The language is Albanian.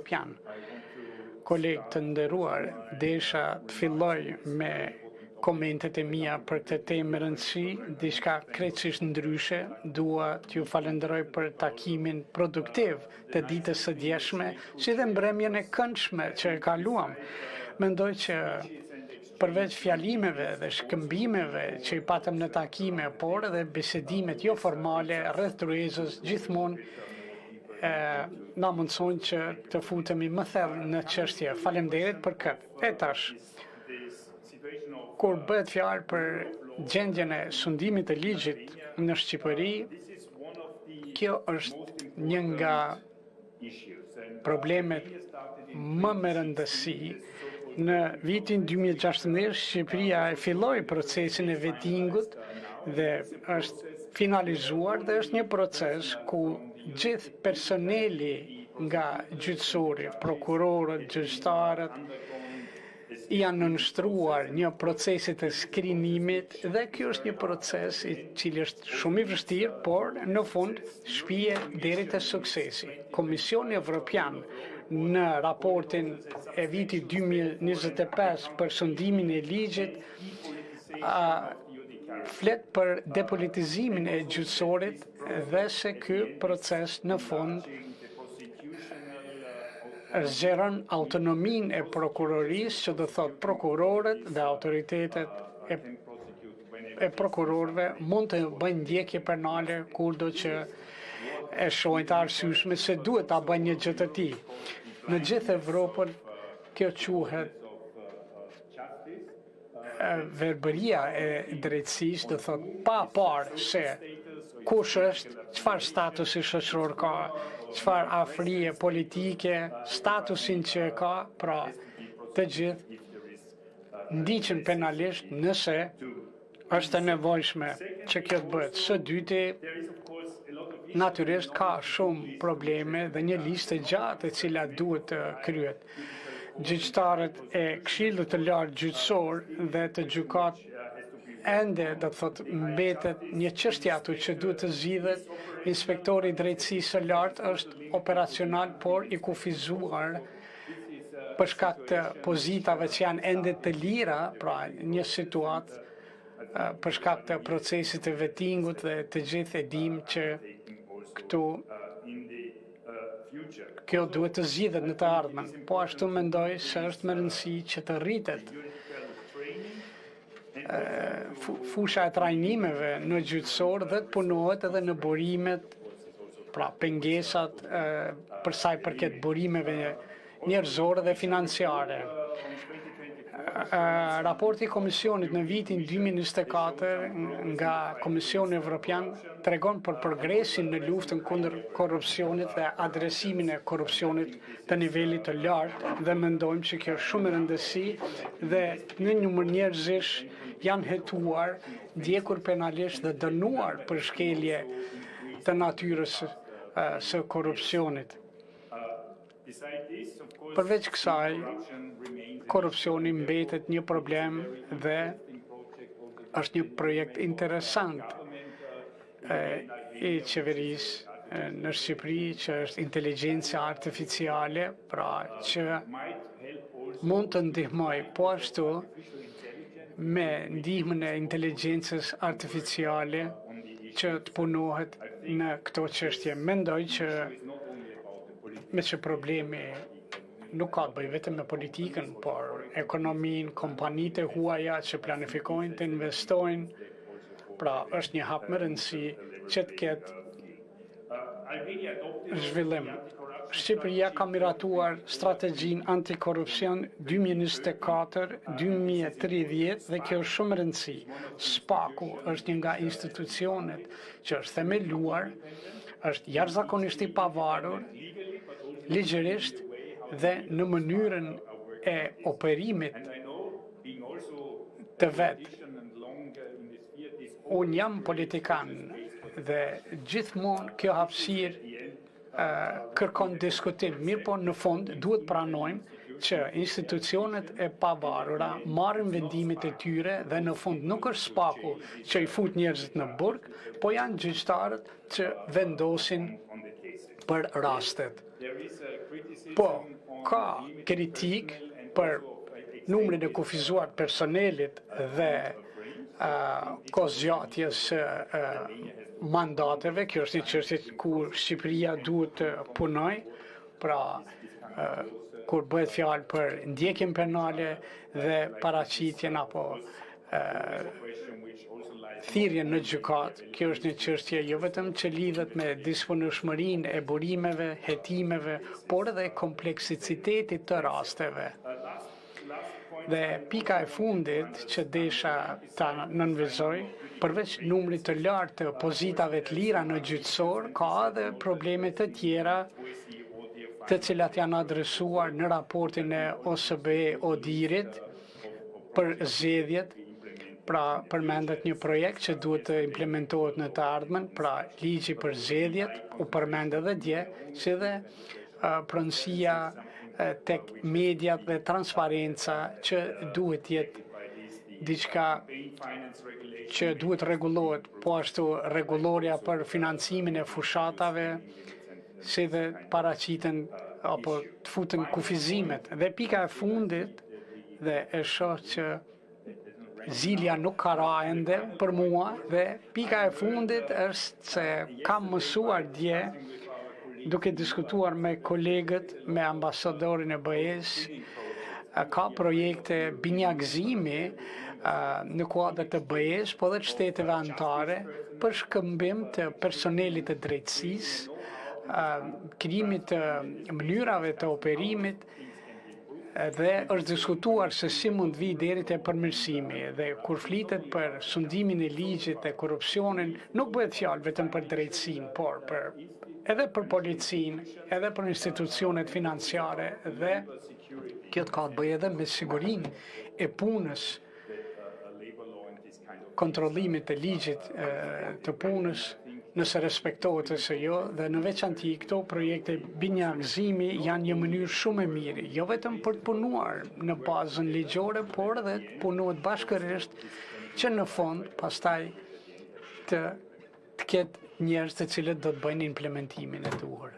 Evropian. Kolegë të nderuar, desha të filloj me komentet e mia për këtë temë me rëndësi, diçka krejtësisht ndryshe. Dua t'ju falenderoj për takimin produktiv të ditës së djeshme, si dhe mbrëmjen e këndshme që e kaluam. Mendoj që përveç fjalimeve dhe shkëmbimeve që i patëm në takime, por edhe bisedimet jo formale rreth tryezës gjithmonë na mundsojnë që të futemi më thellë në çështje. Faleminderit për këtë. E tash, kur bëhet fjalë për gjendjen e sundimit të ligjit në Shqipëri, kjo është një nga problemet më me rëndësi. Në vitin 2016, Shqipëria e filloi procesin e vettingut dhe është finalizuar dhe është një proces ku gjithë personeli nga gjyqësori, prokurorët, gjyqtarët, janë nënshtruar një procesit të skrinimit dhe kjo është një proces i cili është shumë i vështirë, por në fund shpije deri te suksesi. Komisioni Evropian në raportin e vitit 2025 për sundimin e ligjit flet për depolitizimin e gjyqësorit dhe se ky proces në fund zgjeron autonominë e prokurorisë, që do thot prokurorët dhe autoritetet e prokurorëve mund të bëjnë ndjekje penale kurdo që e shohin të arsyeshme se duhet ta bëjnë një gjë të tillë. Në gjithë Evropën kjo quhet verbëria e drejtësisë, do thot pa parë se kush është, çfarë statusi shoqëror ka, çfarë afrie politike, statusin që ka, pra të gjithë ndiqen penalisht nëse është e nevojshme që kjo të bëhet. Së dyti, natyrisht ka shumë probleme dhe një listë gjatë e cila duhet të kryhet. Gjyqtarët e Këshillit të Lartë Gjyqësor dhe të gjykat ende do të thotë mbetet një çështje aty që duhet të zgjidhet. Inspektori i drejtësisë së lartë është operacional por i kufizuar për shkak të pozitave që janë ende të lira, pra një situatë për shkak të procesit të vettingut dhe të gjithë e dim që këtu kjo duhet të zgjidhet në të ardhmen. Po ashtu mendoj se është me rëndësi që të rritet fusha e trajnimeve në gjyqësor dhe të punohet edhe në burimet, pra pengesat për sa i përket burimeve njerëzore dhe financiare. Raporti i Komisionit në vitin 2024 nga Komisioni Evropian tregon për progresin në luftën kundër korrupsionit dhe adresimin e korrupsionit të nivelit të lartë dhe mendojmë që kjo është shumë e rëndësi dhe në numër njerëzish janë hetuar, ndjekur penalisht dhe dënuar për shkelje të natyrës së korrupsionit. Përveç kësaj, korrupsioni mbetet një problem dhe është një projekt interesant i qeverisë në Shqipëri, që është inteligjenca artificiale, pra që mund të ndihmoj po ashtu me ndihmën e inteligjencës artificiale që të punohet në këto çështje. Mendoj që me që problemi nuk ka të bëjë vetëm me politikën, por ekonominë, kompanitë e huaja që planifikojnë të investojnë, pra është një hap me rëndësi që të ketë zhvillim. Shqipëria ka miratuar strategjinë antikorrupsion 2024-2030 dhe kjo është shumë rëndësi. SPAK-u është një nga institucionet që është themeluar, është jashtëzakonisht i pavarur, ligjërisht dhe në mënyrën e operimit të vetë. Unë jam politikan dhe gjithmonë kjo hapësirë kërkon diskutim, mirë po në fund duhet pranojmë që institucionet e pavarura marrin vendimet e tyre dhe në fund nuk është SPAK-u që i fut njerëzit në burg, po janë gjyqtarët që vendosin për rastet. Po, ka kritik për numrin e kufizuar personelit dhe kozgjatjes mandateve. Kjo është një çështje ku Shqipëria duhet të punoj, pra kur bëhet fjalë për ndjekjen penale dhe paraqitjen apo thirrjen në gjykat. Kjo është një çështje jo vetëm që lidhet me disponueshmërinë e burimeve, hetimeve, por edhe kompleksitetit të rasteve. Dhe pika e fundit që desha ta nënvizoj, përveç numrit të lartë të pozitave të lira në gjyqësor, ka edhe probleme të tjera të cilat janë adresuar në raportin e OSBE ODIHR-it për zgjedhjet. Pra përmendet një projekt që duhet të implementohet në të ardhmen, pra ligji për zgjedhjet, u përmend edhe dje, si dhe pronësia tek mediat dhe transparenca që duhet jetë diçka që duhet rregullohet, po ashtu rregulloria për financimin e fushatave, si dhe paraqiten apo të futen kufizimet. Dhe pika e fundit, dhe e shoh që zilja nuk ka ra ende për mua, dhe pika e fundit është se kam mësuar dje, duke diskutuar me kolegët, me ambasadorin e BE-s, ka projekte binjagëzimi në kuadër të BE-s, po dhe të shteteve anëtare, për shkëmbim të personelit të drejtësisë, krijimit të mënyrave të operimit, dhe është diskutuar se si mund vi deri te përmirësimi. Dhe kur flitet për sundimin e ligjit e korrupsionin, nuk bëhet fjalë vetëm për drejtësinë, por edhe për policinë, edhe për institucionet financiare, dhe kjo ka të bëjë edhe me sigurinë e punës, kontrollimit të ligjit të punës, nëse respektohet ose jo, dhe në veçanti këto projekte binjagëzimi janë një mënyrë shumë e mirë, jo vetëm për të punuar në bazën ligjore, por edhe të punohet bashkërisht që në fond pastaj të ketë njerëz të cilët do të bëjnë implementimin e duhur.